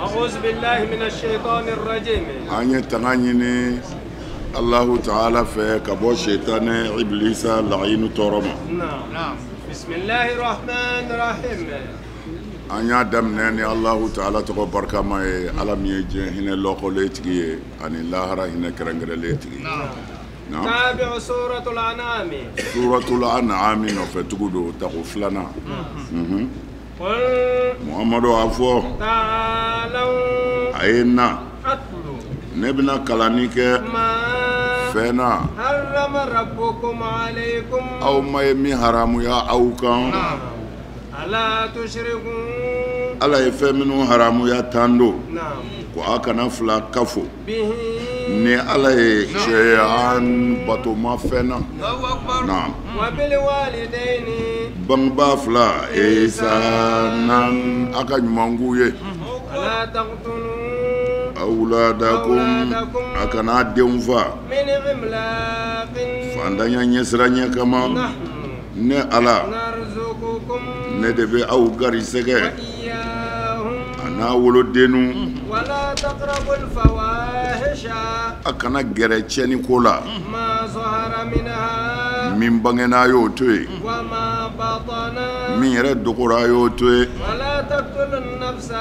أعوذ بالله من الشيطان الرجيم. أن يتغنيني الله تعالى في كبو شيطان إبليس لعين تورما. نعم. بسم الله الرحمن الرحيم. أن يدمنني الله تعالى تقبل كما علم يجي هنا لوكوليتكي أن الله هنا كرنجرليتكي. نعم. تابع سورة الأنعام. سورة الأنعام نفتقدو تغفلنا. قل محمد عفو. تعالوا. أينا. أتلو. نبنا كلانيك. ما. فنا. حرم ربكم عليكم. أو ما يمي حرام يا أوكان. ألا تشركوا. ألا يفهمنوا حرام يا تاندو. نعم. وأكنا فلا كفو. به. ni ala ye shay'an batoma fena naam وبالوالدين bangba fila ihsanan aka ɲumangu ye ولا تقتلوا awladakum akana denw fa من إملاق fandanya ɲɛsiranya kama ne ala نرزقكم ne de bɛ aw garisɛgɛ وإياهم ana wolodenu ولا تقربوا الفواحش akana gɛrɛ tiɲɛni ko la ما ظهر منها min bangena y'o to ye وما بطن min yɛrɛ dogora y'o to ye ولا تقتلوا النفس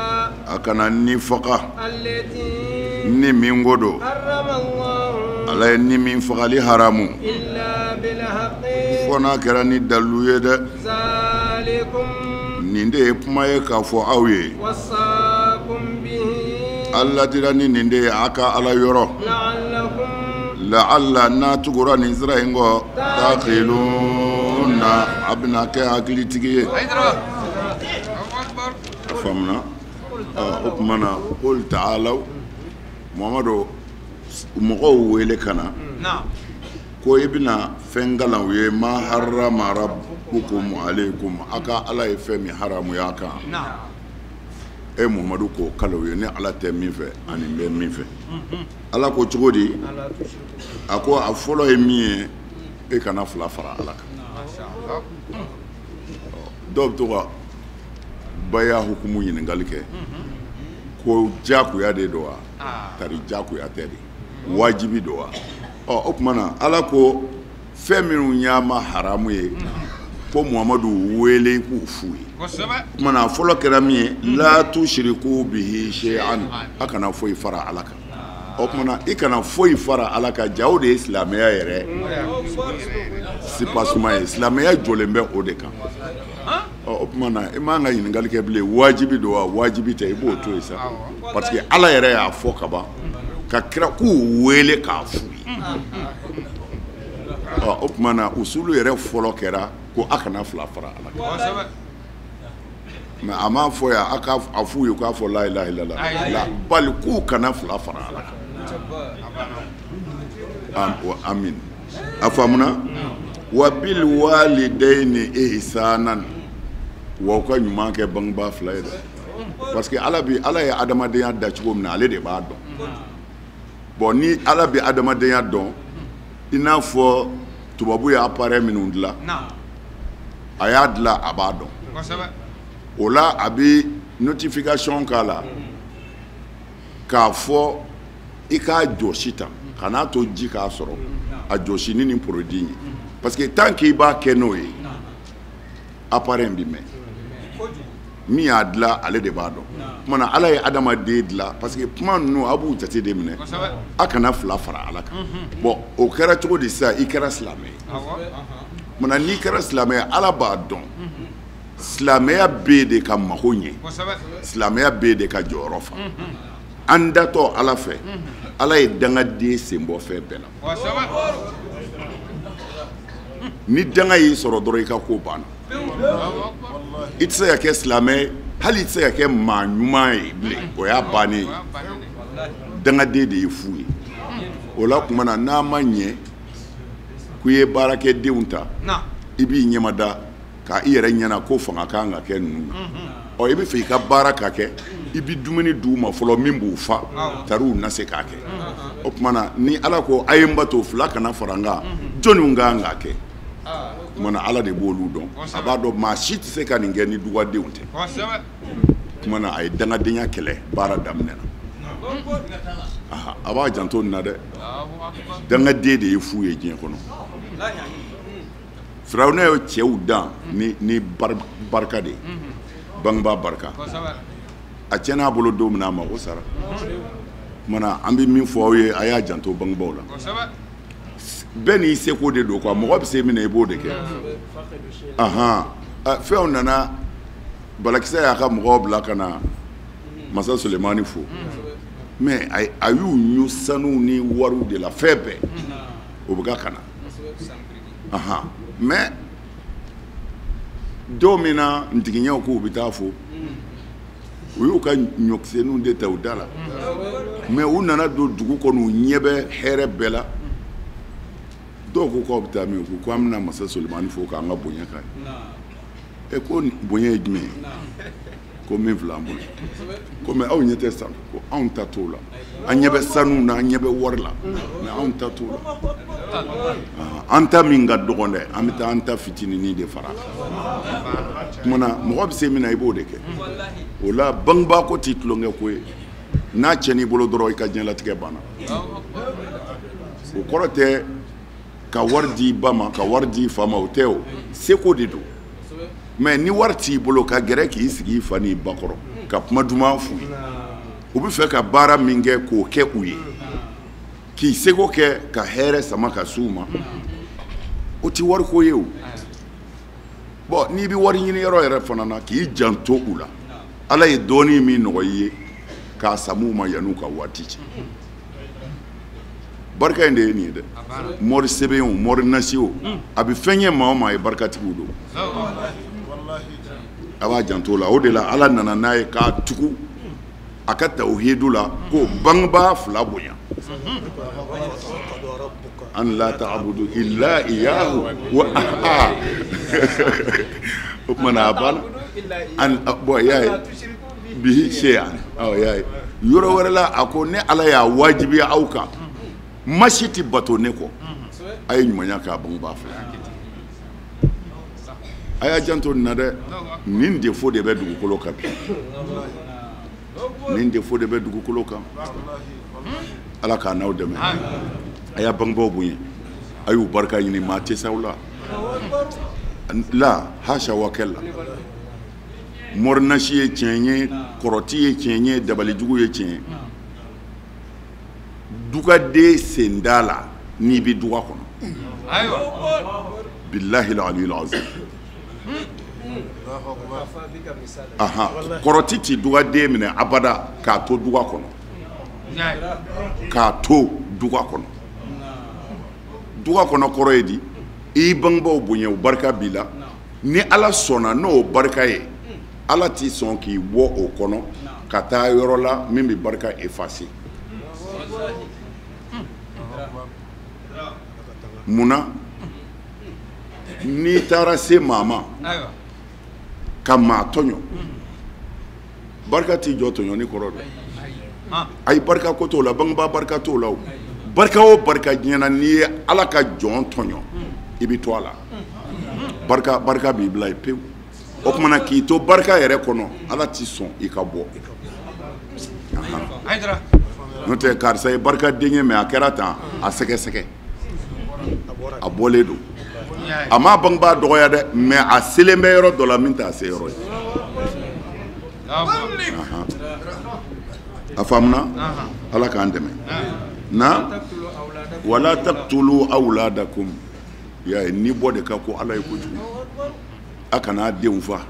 akana ni faga التي ni min ko do حرم الله ala ye ni min fagali haramu إلا بالحق fo n'a kɛra ni dalilu ye dɛ ذلكم nin de ye kuma ye k'a fɔ aw ye وصاكم به ala dira ni nin de ye a ka ala yɔrɔ لعلكم la'alla n'a tugura nin sira in kɔ taqiluna a bɛna kɛ hakilitigi ye a faamuna o tuma na qul ta'alaw Muhamadu mɔgɔw wele ka na ko i bɛna fɛn kalan u ye ma harama rabbukum alaykum a ka ala ye fɛn min haramuya kan e Muhamadu k'o kala u ye ni ala tɛ min fɛ ani bɛ min fɛ ala ko cogo di a ko a fɔlɔ ye min ye e kana fila fara ala kan dɔw bɛ to ka baya hukumu ɲininkali kɛ ko jakuya de don wa tari jakuya tɛ de wajibi don wa o tuma na ala ko fɛn minnu y'a ma haramu ye ko Muhamadu wele k'u fu ye o tuma na fɔlɔ kɛra min ye la tushriku bihi shay'an a kana foyi fara ala kan o tuma na i kana foyi fara ala kan jaw de ye silamɛya yɛrɛ sipasuma ye silamɛya jɔlen bɛ o de kan o tuma na i man ka ɲininkali kɛ bilen wajibi don wa wajibi tɛ i b'o to yen sa parce que ala yɛrɛ y'a fɔ ka ban ka kira k'u wele k'a fu ye o tuma na usulu yɛrɛ fɔlɔ kɛra ko a kana fila fara ala kan mɛ a m'a fɔ yan a ka a f'u ye k'a fɔ la ilaha illallah bali k'u kana fila fara ala kan amin a faamuna wa bil walidayni ihsanan wa ka ɲuman kɛ bangeba fila ye dɛ parce que ala ye adamadenya da cogo min na ale de b'a dɔn bon ni ala bɛ adamadenya dɔn i n'a fɔ tubabu ye appareil minnu dilan a y'a dilan a b'a dɔn o la a bɛ notification k'a la k'a fɔ i k'a jɔsi tan ka n'a to ji k'a sɔrɔ a jɔsi ni nin produit ye parce que tant que i b'a kɛ n'o ye appareil in bɛ mɛn min y'a dilan ale de b'a dɔn tuma na ala ye adamaden dilan parce que kuma ninnu a b'u jate de minɛ a kana fila fara ala kan bon o kɛra cogo di sisan i kɛra silamɛ ye tuma na n'i kɛra silamɛ ye ala b'a dɔn silamɛya bɛ de ka mago ɲɛ silamɛya bɛ de ka jɔyɔrɔ fa an datɔ ala fɛ ala ye dangaden senbɔ fɛn bɛɛ la ni danga y'i sɔrɔ dɔrɔn i ka ko banna i tɛ se ka kɛ silamɛ hali i tɛ se ka kɛ maa ɲuman ye bilen o y'a bannen ye dangaden de ye fu ye o la tuma na n'a ma ɲɛ k'i ye baarakɛdenw ta i b'i ɲɛmada ka i yɛrɛ ɲɛna ko fanga kan ka kɛ ninnu na ɔ i bɛ fɛ i ka baara ka kɛ i bɛ dumuni d'u ma fɔlɔ min b'u fa tariw na se k'a kɛ o tuma na ni ala ko a ye n bato fila kana fara n kan jɔnniw kan k'a kɛ o tuma na ala de b'olu dɔn a b'a dɔn maa si tɛ se ka nin kɛ ni dugadenw tɛ kuma na a ye dangadenya kɛlɛ baara daminɛna a b'a janto nin na dɛ dangaden de ye fu ye diɲɛ kɔnɔ Firawuna ye cɛw dan ni barika de ye bangebaa barika a tiɲɛna a bolo don min na a mago sara mana an bɛ min fɔ aw ye a y'a janto bangebaaw la bɛɛ n'i seko de don quoi mɔgɔ bɛ se min na i b'o de kɛ fɛnw nana Balakisɛ y'a ka mɔgɔw bila ka na Masa Sulemani fo mais a y'u ɲu sanu ni wariw de la fɛn bɛɛ o bɛ ka na mais don min na ntigiɲɛw k'u bɛ taa fo u y'u ka ɲɔkisɛninw de ta u da la mais u nana don dugu kɔnɔ u ɲɛ bɛ hɛrɛ bɛɛ la dɔw ko k'aw bɛ taa min ko an bɛna Masa Sulemani fo k'an ka bonya k'a ye ko bonya ye jumɛn ye ko min filɛ an bolo ko mais aw ɲɛ tɛ sanu ko anw ta t'o la an ɲɛ bɛ sanu na an ɲɛ bɛ wari la mais anw ta t'o la an ta min ka dɔgɔn dɛ an bɛ taa an ta fitininin de fara kuma na mɔgɔ bɛ se min na i b'o de kɛ o la bangebaa ko t'i tulonkɛ ko ye n'a cɛn'i bolo dɔrɔn i ka diɲɛlatigɛ banna o kɔrɔ tɛ ka wari di i ba ma ka wari di i fa ma o tɛ o seko de don mais ni wari t'i bolo ka gɛrɛ k'i sigi i fa n'i ba kɔrɔ ka kuma duman f'u ye u bɛ fɛ ka baara min kɛ k'o kɛ u ye k'i seko kɛ ka hɛrɛ sama ka s'u ma o tɛ wari ko ye o bon n'i bɛ wari ɲini yɔrɔ yɛrɛ fana na k'i janto u la Ala ye dɔɔnin min nɔgɔya i ye k'a samu ma yan'u ka waati cɛ barika in de ye nin ye dɛ mɔri sɛbɛn o mɔri nasi o a bɛ fɛn ye maa o maa ye barikatigiw don a b'a janto la o de la Ala nana n'a ye k'a tugu a ka tawhidu la ko bangebaa fila bonya an la ta'budu illa iyyahu wa o kumana a banna bon y'a ye bihi shay'an y'a ye yɔrɔ wɛrɛ la a ko ne Ala y'a wajibiya aw kan masi tɛ bato ne kɔ a ye ɲumanya k'a bangebaa fila a y'a janto nin na dɛ nin defo de bɛ dugukolo kan bi nin defo de bɛ dugukolo kan Ala k'a n'aw dɛmɛ a y'a bangebaaw bonya a y'u barika ɲini maa tɛ s'aw la hasha wa kɛla mɔrinasi ye tiɲɛ ye kɔrɔti ye tiɲɛ ye dabalijugu ye tiɲɛ dugaden sen da la n'i bɛ duga kɔnɔ billahi al-aliyyil azim kɔrɔti ti dugaden minɛ abada k'a to duga kɔnɔ duga kɔnɔ kɔrɔ ye di i bangebaaw bonya o barika b'i la ni Ala sɔnna n'o barika ye Ala t'i sɔn k'i bɔ o kɔnɔ ka taa yɔrɔ la min bɛ barika effacer munna n'i taara se maa ma ka maa tɔɲɔ barika t'i jɔ tɔɲɔni kɔrɔ dɛ ayi barika ko t'o la bangebaa barika t'o la o barika o barika diɲɛ na n'i ye Ala ka jɔn tɔɲɔ i bɛ to a la barika b'i bila ye pewu o kumana k'i to barika yɛrɛ kɔnɔ Ala t'i sɔn i ka bɔ n'o tɛ karisa ye barika den ye mais a kɛra tan a sɛgɛsɛgɛ a bɔlen don a m'a bangebaa dɔgɔya dɛ mais a selen bɛ yɔrɔ dɔ la min t'a se yɔrɔ ye a faamuna Ala k'an dɛmɛ na wala taqtulu awladakum y'a ye ni bɔ de ka ko Ala ye kojugu a kana denw fa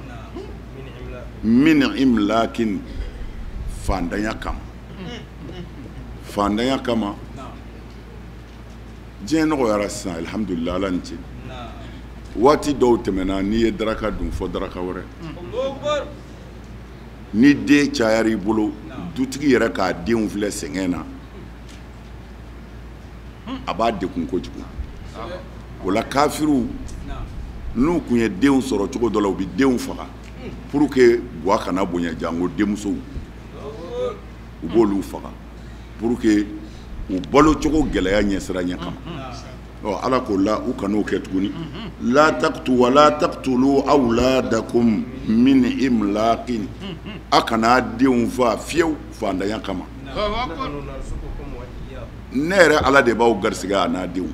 min imlakin fandanya kama diɲɛ nɔgɔyara sisan alhamdulillah Ala ni ce waati dɔw tɛmɛna n'i ye daraka dun fɔ daraka wɛrɛ ni den cayara i bolo dutigi yɛrɛ k'a denw filɛ sɛgɛn na a b'a degun kojugu o la kafiriw n'u kun ye denw sɔrɔ cogo dɔ la u bɛ denw faga pour que buwa kana bonya jango denmusow u b'olu faga pour que u balo cogo gɛlɛya ɲɛsira ɲɛ kama Ala ko la u kan'o kɛ tuguni la taqtu taqtulu awladakum min imlaqin akana denw fa fiyew fandanya kama ne yɛrɛ ala de b'aw garisɛgɛ a n'a denw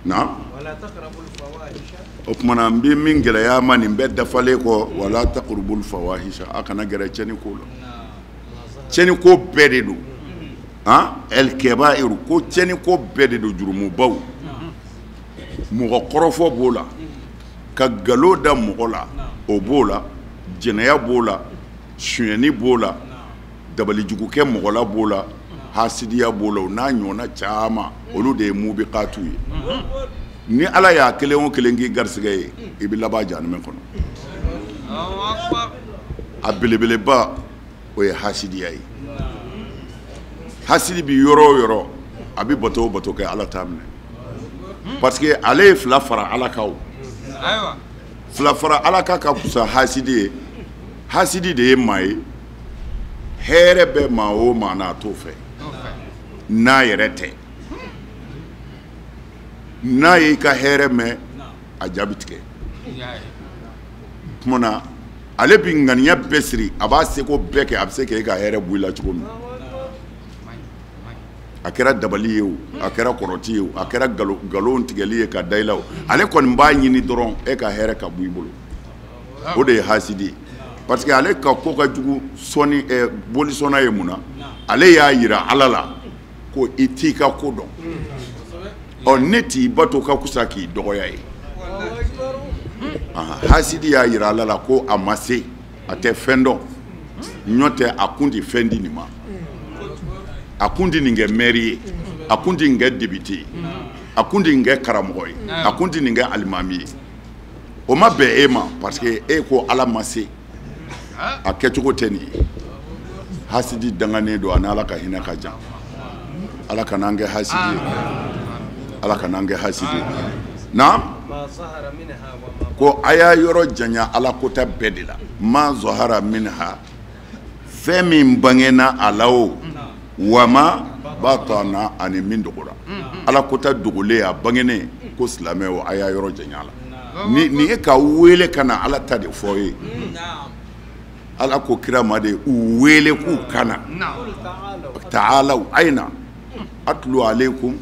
na o tumana n bɛ min gɛlɛya ma nin bɛɛ dafalen kɔ wala taqrabul fawahisha a kana gɛrɛ cɛni ko la cɛni ko bɛɛ de don el kabairu ko cɛni ko bɛɛ de don jurumubaw mɔgɔ kɔrɔfɔ b'o la ka nkalon da mɔgɔ la o b'o la jɛnɛya b'o la sonyɛni b'o la dabalijugukɛ mɔgɔ la b'o la hasidiya b'o la o n'a ɲɔgɔnna caman olu de ye mubiqatu ye ni ala y'a kelen o kelen k'i garisɛgɛ ye i bɛ laban jahanama kɔnɔ a belebeleba o ye hasidiya ye hasidi bi yɔrɔ o yɔrɔ a bɛ bato o bato kɛ ala t'a minɛ parce que ale ye fila fara ala kan fila fara ala kan ka fusa hasidi ye hasidi de ye maa ye hɛrɛ bɛ maa o maa n'a t'o fɛ n'a yɛrɛ tɛ n'a y'i ka hɛrɛ mɛn a jaabi tigɛ tuma na ale bi ŋaniya bɛɛ siri a b'a seko bɛɛ kɛ a bɛ se k'e ka hɛrɛ bɔ i la cogo min a kɛra dabali ye o a kɛra kɔrɔti ye o a kɛra nkalon tigɛli ye ka da i la o ale kɔni b'a ɲini dɔrɔn e ka hɛrɛ ka bɔ i bolo o de ye hasidi ye parce que ale ka ko ka jugu sɔni bolisɔnna ye mun na ale y'a yira ala la ko i t'i ka ko dɔn ɔ ne t'i bato ka kusa k'i dɔgɔya ye hasidi y'a yira ala la ko a ma se a tɛ fɛn dɔn ɲɔ tɛ a kun tɛ fɛn di nin ma a kun tɛ nin kɛ mɛri ye a kun tɛ nin kɛ debite ye a kun tɛ nin kɛ karamɔgɔ ye a kun tɛ nin kɛ alimami ye o ma bɛn e ma parce que e ko ala ma se a kɛcogo tɛ nin ye hasidi danganen don ani ala ka hinɛ ka jan ala ka n'an kɛ hasidi ye ala ka n'an kɛ hasidi ye na ko a y'a yɔrɔ janya ala kota bɛɛ de la ma zahara minha fɛn min bangena a la o wa ma batana ani min dogora ala kota dogolen a bangenen ko silamɛw a y'a yɔrɔ janya la ni ye ka wele ka na ala ta de fɔ ye ala ko kira ma de u wele k'u kana ta'alaw ayna atlu alaykum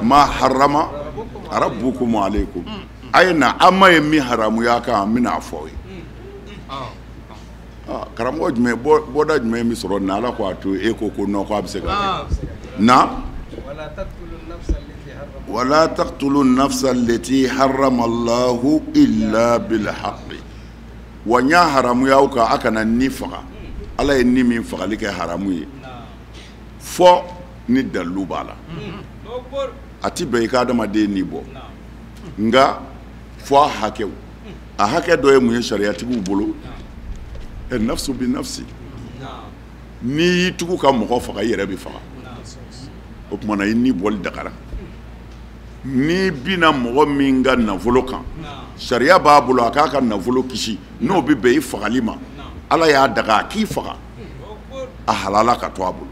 ma harrama rabbukum alaykum ayna amma ye min haramu ya kan min a fɔ ye karamɔgɔ jumɛn bɔda jumɛn min sɔrɔ na ala ko a to e ko non ko a bɛ se ka kɛ na wala taqtulu nafsa allati harrama Allahu illa bil haqqi wa nya haramu ya ka aka na ni faga ala ye ni min fagali kɛ haramu ye fɔ ni dalu b'a la a ti bɛn i ka adamaden ni bɔ nka fɔ a hakɛw a hakɛ dɔ ye mun ye sariyatigiw bolo nafsu bi nafsi n'i y'i tugu ka mɔgɔ faga i yɛrɛ bɛ faga o tuma na i ni bɔli dagara n'i bina mɔgɔ min ka nafolo kan sariya b'a bolo a k'a ka nafolo kisi n'o bɛ bɛn i fagali ma ala y'a daga a k'i faga a halala ka to a bolo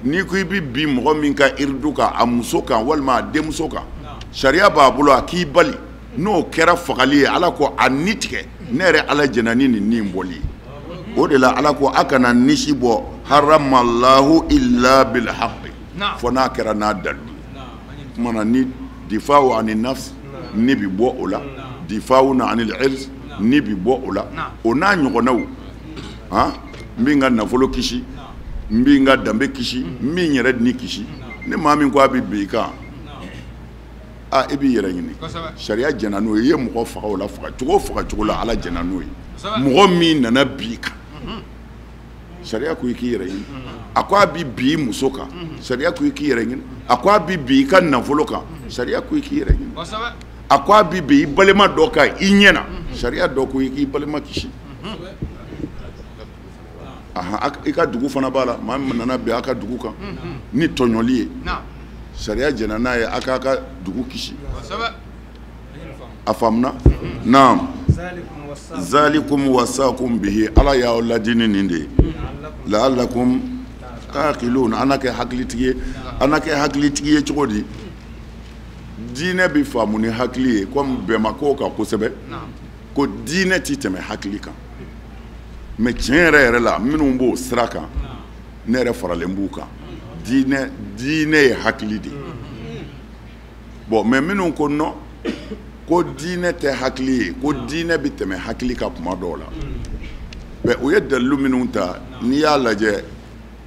n'i ko i bɛ bin mɔgɔ min ka iridu kan a muso kan walima a denmuso kan sariya b'a bolo a k'i bali n'o kɛra fagali ye ala ko a ni tigɛ ne yɛrɛ ala jɛna ni nin nin bɔli ye o de la ala ko a kana nisi bɔ haramallahu illa bil haqqi fo n'a kɛra n'a dalu kumana ni difawu ani nafs ni bi bɔ o la difawu na anil irz ni bi bɔ o la o n'a ɲɔgɔnnaw n bɛ n ka nafolo kisi n bɛ n ka danbe kisi n bɛ n yɛrɛ ni kisi ni maa min ko a bɛ bin i kan i b'i yɛrɛ ɲini sariya jɛna n'o ye i ye mɔgɔ faga o la faga cogo la ala jɛna n'o ye mɔgɔ min nana bi kan sariya ko i k'i yɛrɛ ɲini a ko a bɛ bi i muso kan sariya ko i k'i yɛrɛ ɲini a ko a bɛ bi i ka nafolo kan sariya ko i k'i yɛrɛ ɲini a ko a bɛ bi i balima dɔ kan i ɲɛna sariya dɔ ko i k'i balima kisi i ka dugu fana b'a la maa min nana bin a ka dugu kan ni tɔɲɔli ye sariya jɛna n'a ye a k'a ka dugu kisi a faamuna naam zalikum wasakum bihi ala y'aw ladini nin de ye la'allakum taqilun ana kɛ hakilitigi ye cogo di diinɛ bɛ faamu ni hakili ye comme bɛnbakaw kan kosɛbɛ ko diinɛ ti tɛmɛ hakili kan mais tiɲɛ yɛrɛ yɛrɛ la minnu b'o sira kan ne yɛrɛ faralen b'u kan diinɛ ye hakili de bon mais minnu ko non ko diinɛ tɛ hakili ye ko diinɛ bɛ tɛmɛ hakili kan tuma dɔw la mais o ye dalilu minnu ta n'i y'a lajɛ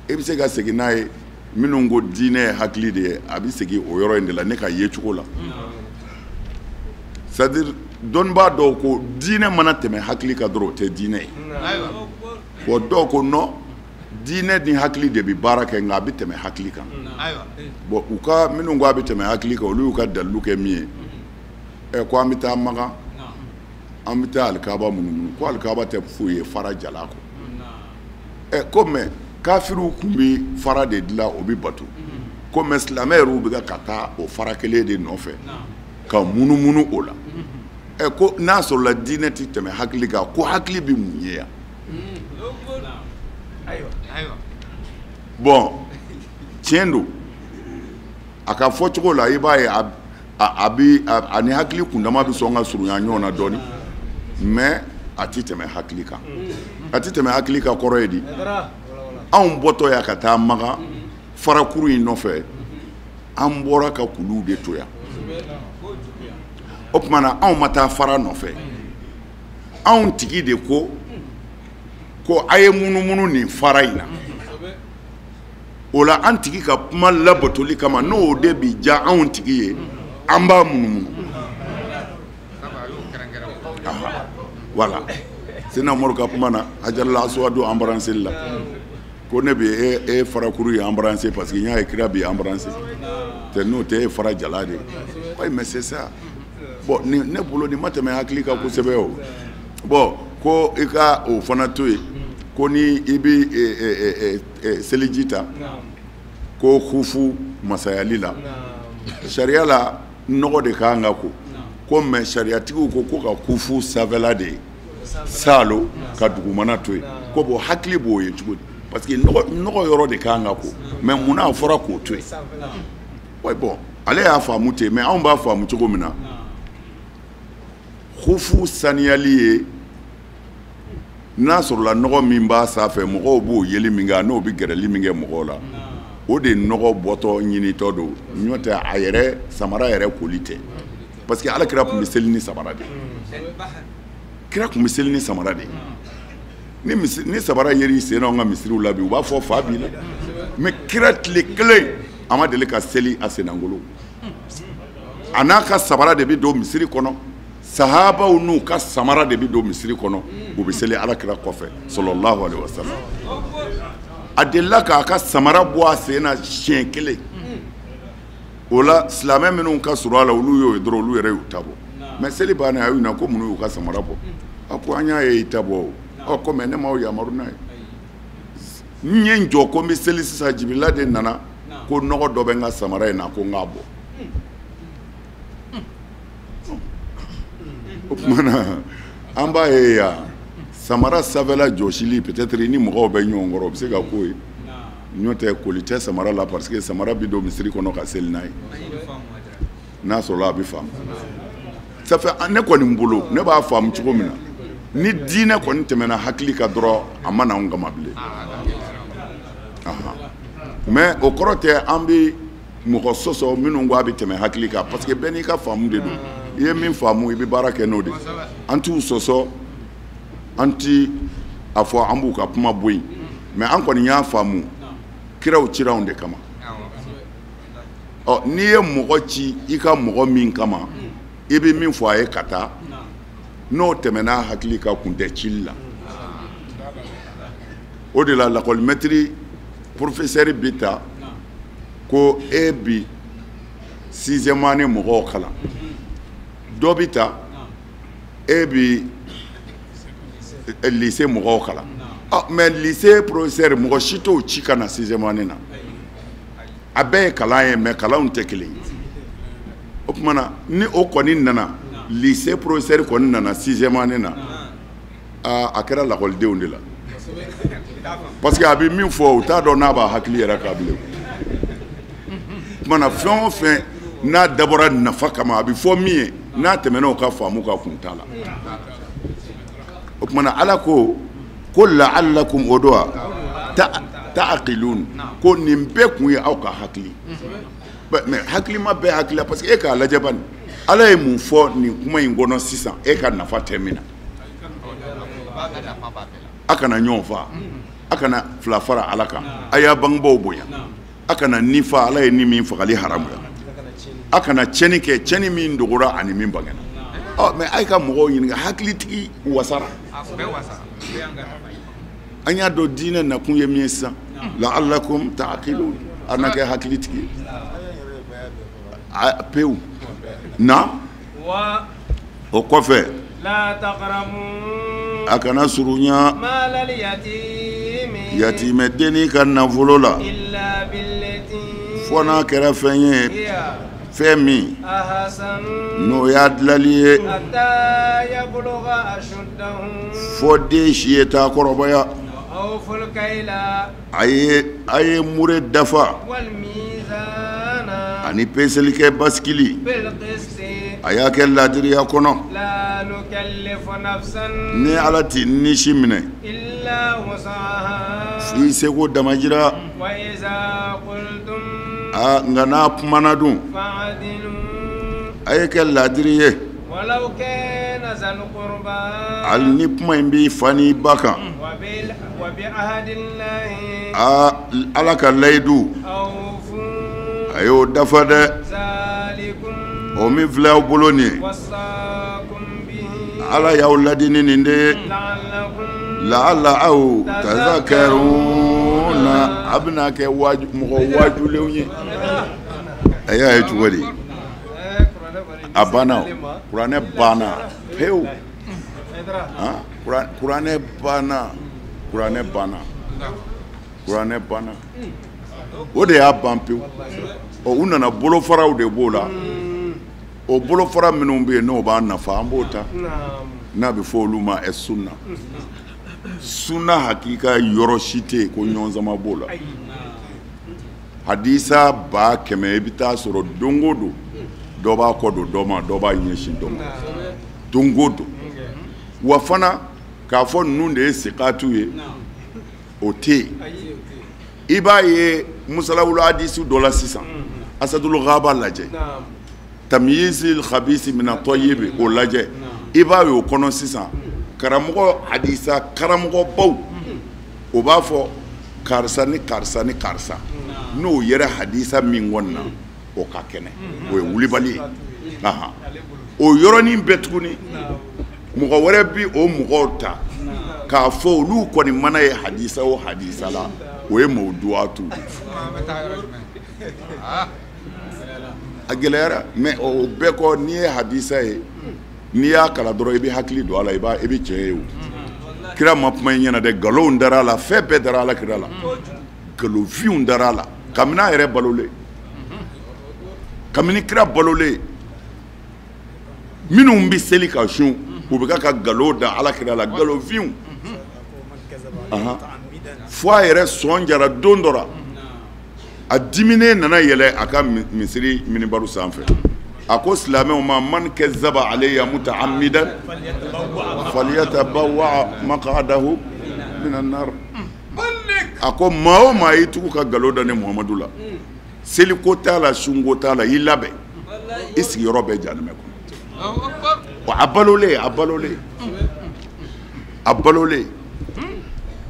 e bɛ se ka segin n'a ye minnu ko diinɛ ye hakili de ye a bɛ segin o yɔrɔ in de la ne ka ye cogo la c'est à dire dɔnnibaa dɔw ko diinɛ mana tɛmɛ hakili kan dɔrɔn o tɛ diinɛ ye bon dɔw ko non diinɛ ni hakili de bɛ baara kɛ nka a bɛ tɛmɛ hakili kan bon u ka minnu ko a bɛ tɛmɛ hakili kan olu y'u ka dalilu kɛ min ye ko an bɛ taa Makan an bɛ taa alikaba munumunu ko alikaba tɛ foyi ye fara jala kɔ ko mais kafiriw tun bɛ fara de dilan o bɛ bato ko mais silamɛ yɛrɛw bɛ ka taa o fara kelen de nɔfɛ ka munumunu o la ko n'a sɔrɔla diinɛ tɛ tɛmɛ hakili kan ko hakili bɛ mun ye yan bon tiɲɛ don a ka fɔ cogo la i b'a ye a ni hakili kundama bɛ sɔn ka surunya ɲɔgɔn na dɔɔni mais a tɛ tɛmɛ hakili kan a tɛ tɛmɛ hakili kan kɔrɔ ye di anw bɔtɔ ya ka taa Makan farakuru in nɔfɛ an bɔra ka kuluw de to yan o tuma na anw ma taa fara nɔfɛ anw tigi de ko a ye munumunu nin fara in na o la an tigi ka kuma labatoli kama n'o de bi ja anw tigi ye an b'a munumunu voilà sina Umaru ka kuma na Hajarul Aswadu embrassé la ko ne bɛ e farakuru ye embrassé parce que n y'a ye kira bɛ embrassé tɛ n'o tɛ e fara jala de oui mais c'est ça bon ne bolo nin ma tɛmɛ hakili kan kosɛbɛ o bon ko i ka o fana to yen ko ni i bɛ seliji ta ko hufu masayali la sariya la nɔgɔ de kan ka ko mais sariyatigiw ko ka hufu sanfɛla de salo ka dugumana to yen ko bon hakili b'o ye cogo di parce que nɔgɔ yɔrɔ de kan ka ko mais munna a fɔra k'o to yen oui bon ale y'a faamu ten mais anw b'a faamu cogo min na hufu saniyali ye n'a sɔrɔla nɔgɔ min b'a sanfɛ mɔgɔw b'o yeli min kɛ n'o bɛ gɛrɛli min kɛ mɔgɔw la o de nɔgɔ bɔtɔ ɲinitɔ don n'o tɛ a yɛrɛ samara yɛrɛ koli tɛ parce que Alakira tun bɛ seli ni samara de kira tun bɛ seli ni samara de ni samara yeri sen na an ka misiriw la bi u b'a fɔ fa b'i la mais kira tile kelen a ma deli ka seli a senangolo a n'a ka samara de bɛ don misiri kɔnɔ sahabaw n'u ka samara de bɛ don misiri kɔnɔ u bɛ seli Alakira kɔfɛ sallallahu alaihi wasallam a delila k'a ka samara bɔ a sen na siɲɛ kelen o la silamɛ minnu ka surun a la olu y'o ye dɔrɔn olu yɛrɛ y'u ta bɔ mais seli bannen a y'u na ko mun y'u ka samara bɔ a ko an y'a ye i ta bɔ o ko mais ne m'aw yamaru n'a ye n ye n jɔ ko n bɛ seli sisan Jibirila de nana ko nɔgɔ dɔ bɛ n ka samara in na ko n k'a bɔ o tuma na an b'a ye yan samara sanfɛla jɔsili peut-être ni mɔgɔw bɛ ɲɔgɔn kɔrɔ o bɛ se ka k'o ye n'o tɛ koli tɛ samara la parce que samara bɛ don misiri kɔnɔ ka seli n'a ye n'a sɔrɔla a bɛ faamu ça fait ne kɔni bolo ne b'a faamu cogo min na ni diinɛ kɔni tɛmɛna hakili kan dɔrɔn a ma na anw kama bilen mais o kɔrɔ tɛ an bɛ mɔgɔ sɔsɔ minnu ko a bɛ tɛmɛ hakili kan parce que bɛɛ n'i ka faamu de don i ye min faamu i bɛ baara kɛ n'o de an t'u sɔsɔ an ti a fɔ an b'u ka kuma bɔ yen mais an kɔni y'a faamu kiraw cira anw de kama n'i ye mɔgɔ ci i ka mɔgɔ min kama i bɛ min fɔ a ye ka taa n'o tɛmɛna hakili ka kun tɛ cili la o de la lakɔli mɛtiri professeur bɛ ta ko e bi 6e année mɔgɔw kalan dɔ bɛ ta e bi lycée mɔgɔw kalan mais lycée professeur mɔgɔ si t'o ci ka na 6e année na a bɛɛ ye kalan ye mais kalanw tɛ kelen ye o tuma na ni o kɔni nana lycée professeur kɔni nana 6e année na a kɛra lakɔlidenw de la parce que a bɛ min fɔ u t'a dɔn n'a b'a hakili yɛrɛ kan bilen o tuma na fɛn o fɛn n'a dabɔra nafa kama a bɛ fɔ min ye n'a tɛmɛna o ka faamu ka kun t'a la o kumana Ala ko la'allakum o do wa ta'aqilun ko nin bɛɛ kun ye aw ka hakili mais hakili ma bɛɛ hakili la parce que e k'a lajɛ bani Ala ye mun fɔ nin kuma in kɔnɔ sisan e ka nafa tɛ min na a kana ɲɔgɔn fa a kana fila fara Ala kan a y'a bangebaaw bonya a kana ni fa Ala ye ni min fagali haramuya a kana tiɲɛni kɛ tiɲɛni min dogora ani min bangena mais a ye ka mɔgɔw ɲininka hakilitigi wasara an y'a dɔn diinɛ nakun ye min ye sisan la'allakum ta'aqilun a na kɛ hakilitigi pewu na o kɔfɛ a kana surunya yatimɛ denni ka nafolo la fo n'a kɛra fɛn ye fɛn min n'o y'a dilali ye fo den si ye taa kɔrɔbaya a ye mure dafa ani peselikɛ basikili a y'a kɛ ladiriya kɔnɔ ni Ala t'i nisi minɛ f'i seko damajira nka n'a kumana dun a ye kɛ ladiri ye hali ni kuma in b'i fa n'i ba kan Ala ka layidu a y'o dafa dɛ o min filɛ aw bolo nin ye Ala y'aw ladini nin de ye la'alla aw tazakkaruna a bɛna kɛ mɔgɔ wajulenw ye a y'a ye cogo di a banna kuranɛ banna pewu kuranɛ banna o de y'a ban pewu u nana bolofaraw de b'o la o bolofara minnu bɛ yen n'o b'a nafa an b'o ta n'a bɛ fɔ olu ma sunna hakika yɔrɔ si tɛ yen ko ɲɔgɔnzama b'o la hadisa 100 i bɛ taa sɔrɔ don o don dɔ b'a kɔ don dɔ ma dɔ b'a ɲɛsin dɔ ma don o don wa fana k'a fɔ ninnu de ye sikatu ye o tɛ yen i b'a ye musalawulu hadisi dɔ la sisan asadul ghaba lajɛ tamyizil khabisi mina tayyibi o lajɛ i b'a ye o kɔnɔ sisan karamɔgɔ hadisa karamɔgɔbaw o b'a fɔ karisa ni karisa ni karisa n'o yɛrɛ hadisa min kɔni na o ka kɛnɛ o ye wulibali ye o yɔrɔnin bɛɛ tuguni mɔgɔ wɛrɛ bi o mɔgɔw ta k'a fɔ olu kɔni mana ye hadisa o hadisa la o ye mawduatu a gɛlɛyara mais o bɛɛ kɔ n'i ye hadisa ye n'i y'a kala dɔrɔn i bɛ hakili don a la i bɛ tiɲɛ ye o kira ma kuma in ɲɛna dɛ nkalonw dara a la fɛn bɛɛ dara ala kira la nkalonfinw dara a la kabini a yɛrɛ balolen kabini kira balolen minnu bɛ seli ka sun u bɛ ka nkalon da ala kira la nkalonfinw fo a yɛrɛ sɔn jara don dɔ la a diminen nana yɛlɛ a ka misiri minibaru sanfɛ a ko silamɛw ma man kazzaba alayya muta'ammidan falyatabawwa maq'adahu minan nar a ko maa o maa y'i tugu ka nkalon da ne Muhamadu la seliko t'a la sunko t'a la i labɛn i sigiyɔrɔ bɛ jahanɛmɛ kɔnɔ wa a balolen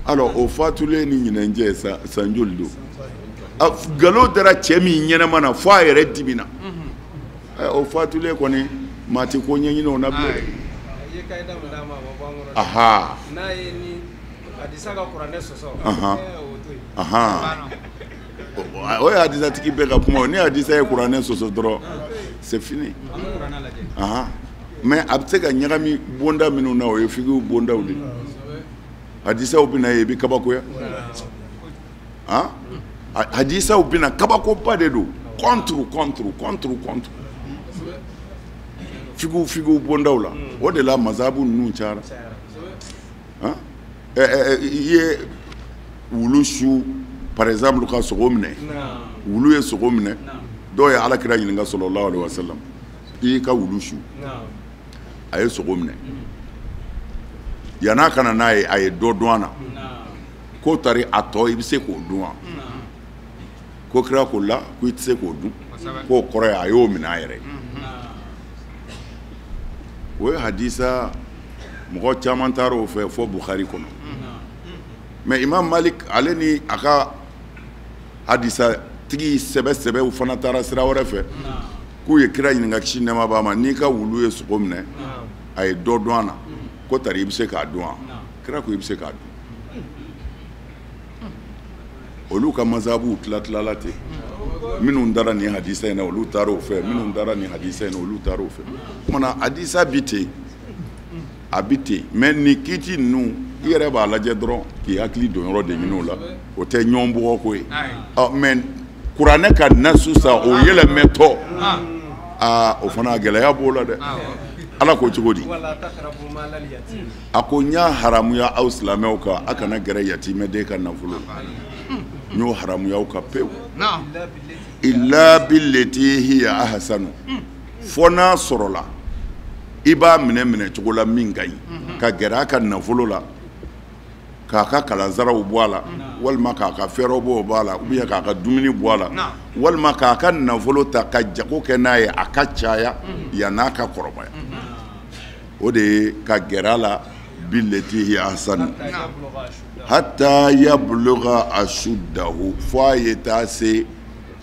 alors o fatulen ni ɲinɛnjɛ san joli don nkalon dara cɛ min ɲɛnama na fo a yɛrɛ dimina o fatulen kɔni maa tɛ ko ɲɛɲini o na bilen o ye hadisatigi bɛɛ ka kuma o ni hadisa ye kuranɛ sɔsɔ dɔrɔn c'est fini mais a bɛ se ka ɲagami bonda minnu na o ye fikiw bondaw de hadisaw bɛ na ye i bɛ kabakoya hadisaw bɛ na kabakoba de don contre fikiw bondaw la o de la mazabu ninnu cayara i ye wulu su par exemple ka sogo minɛ wulu ye sogo minɛ dɔw ye alakira ɲininka sallallahu alaihi wasallam i ka wulu su a ye sogo minɛ yan'a kana n'a ye a ye dɔ dun a na k'o tari a tɔ i bɛ se k'o dun wa ko kira ko la ko i tɛ se k'o dun k'o kɔrɔ ye a y'o minɛ a yɛrɛ o ye hadisa mɔgɔ caman taara o fɛ fɔ Bukhari kɔnɔ mais Imam Malik ale ni a ka hadisa tigi sɛbɛsɛbɛw fana taara sira wɛrɛ fɛ k'u ye kira ɲininka kisi nɛɛma b'a ma n'i ka wulu ye sogo minɛ a ye dɔ dun a na ko tari i bɛ se k'a dun wa kira ko i bɛ se k'a dun olu ka mazhabu tila-tilala ten minnu dara nin hadisa in na olu taara o fɛ minnu dara nin hadisa in na olu taara o fɛ o kumana hadisa bi ten a bi ten mais nin kiiti ninnu i yɛrɛ b'a lajɛ dɔrɔn k'i hakili don yɔrɔ de ɲini o la o tɛ ɲɔgɔn bugɔ ko ye mais kuranɛ ka nasu sa o yɛlɛmɛtɔ o fana gɛlɛya b'o la dɛ ala ko cogo di a ko n y'a haramuya aw silamɛw kan a kana gɛrɛ yatimɛden ka nafolo n y'o haramuya aw kan pewu illa billeti hiya ahsanu fo n'a sɔrɔla i b'a minɛ cogo la min ka ɲi ka gɛrɛ a ka nafolo la k'a ka kalansaraw bɔ a la walima k'a ka fɛɛrɛw bɔ a la ou bien k'a ka dumuni bɔ a la walima k'a ka nafolo ta ka jago kɛ n'a ye a ka caya yan'a ka kɔrɔbaya o de ye ka gɛrɛ a la billeti hiya ahsanu hatta yabluga ashuddahu fo a ye taa se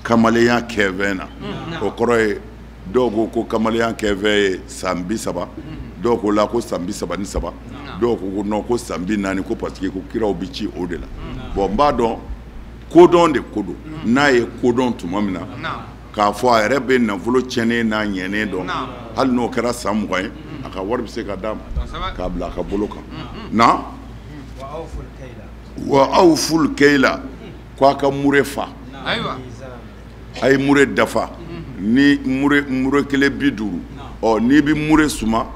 kamalenya kɛfɛn na o kɔrɔ ye dɔw ko kamalenya kɛfɛn ye san 30 dɔw ko la ko san 33 dɔw ko non ko san 40 ko parce que ko kiraw bi ci o de la bon n b'a dɔn kodɔn de ko don n'a ye kodɔn tuma min na k'a fɔ a yɛrɛ bɛ nafolo tiɲɛnen n'a ɲɛnen dɔn hali n'o kɛra san 20 ye a ka wari bɛ se ka d'a ma k'a bila a ka bolo kan na wa awful kayla k'a ka mure fa a ye mure dafa ni mure kelen 50 n'i bɛ mure suma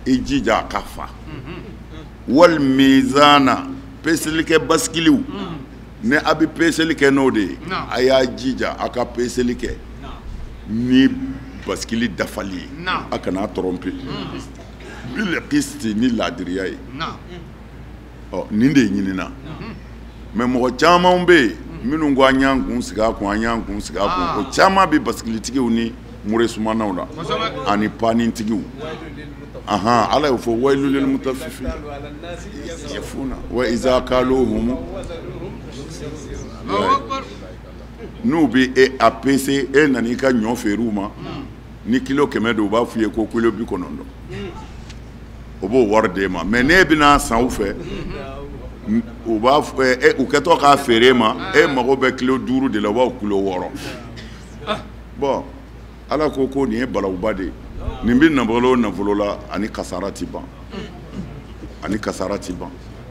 i jija a ka fa wal mizana peseli kɛ baskiliw ni a bɛ peseli kɛ n'o de ye a y'a jija a ka peseli kɛ ni baskili dafali ye a kana tromper bil qisti ni laadiriya ye nin de ɲinina mais mɔgɔ caman bɛ yen minnu ko an y'an kun sigi a kun an y'an kun sigi a kun o caman bɛ baskilitigiw ni mure sumanaw la ani panitigiw ala y'o fɔ waylul lil mutaffifin yafuna wa iza kaluhum n'u bɛ a pese e nana i ka ɲɔ feere ma ni kilo 100 don u b'a f'i ye ko kilo 90 o b'o wari d'e ma mais n'e bɛna san u fɛ u b'a fɔ u kɛtɔ k'a feere ma e mago bɛ kilo 5 de la u b'aw kilo 6 bon ala ko nin ye balawuba de ye nin bɛ nafolo la ani kasara ti ban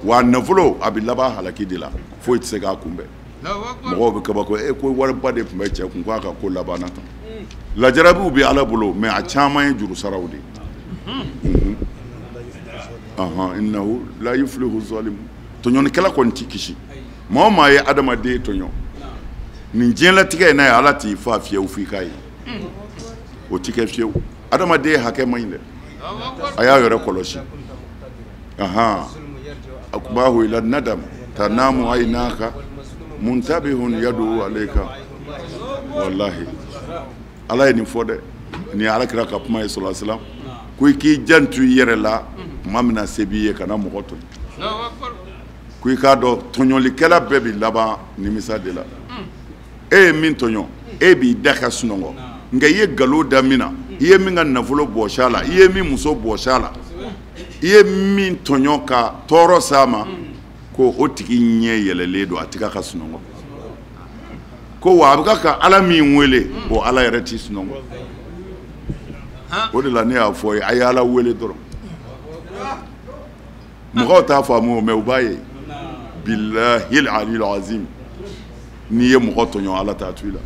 wa nafolo a bɛ laban halaki de la foyi tɛ se k'a kunbɛn mɔgɔw bɛ kabako ko wariba de tun bɛ cɛ kun k'a ka ko labanna tan lajarabiw bɛ ala bolo mais a caman ye juru saraw de innahu la yuflihu zalimun tɔɲɔnikɛla kɔni t'i kisi maa o maa ye adamaden tɔɲɔ nin diɲɛlatigɛ in n'a ye ala t'i fa fiyewu f'i k'a ye o t'i kɛ fiyewu adamaden hakɛ man ɲi dɛ a y'a yɛrɛ kɔlɔsi akbahu ila nadam tanamu aynaka muntabihun yadu alayka wallahi ala ye nin fɔ dɛ nin ye alakira ka kuma ye sallallahu alaihi wasallam ko i k'i jantu i yɛrɛ la tuma min na se b'i ye kana mɔgɔ tɔɲɔ ko i k'a dɔn tɔɲɔlikɛla bɛɛ bɛ laban nimisa de la e ye min tɔɲɔ e b'i da ka sunɔgɔ nka i ye nkalon da min na i ye min ka nafolo bɔsi a la i ye min muso bɔsi a la i ye min tɔɲɔ ka tɔɔrɔ s'a ma ko o tigi ɲɛ yɛlɛlen don a tɛ ka sunɔgɔ ko wa a bɛ ka ala min wele o ala yɛrɛ t'i sunɔgɔ o de la ne y'a fɔ ye a ye ala wele dɔrɔn mɔgɔw t'a faamu o mais u b'a ye billahi aliyil azim n'i ye mɔgɔ tɔɲɔ ala t'a to i la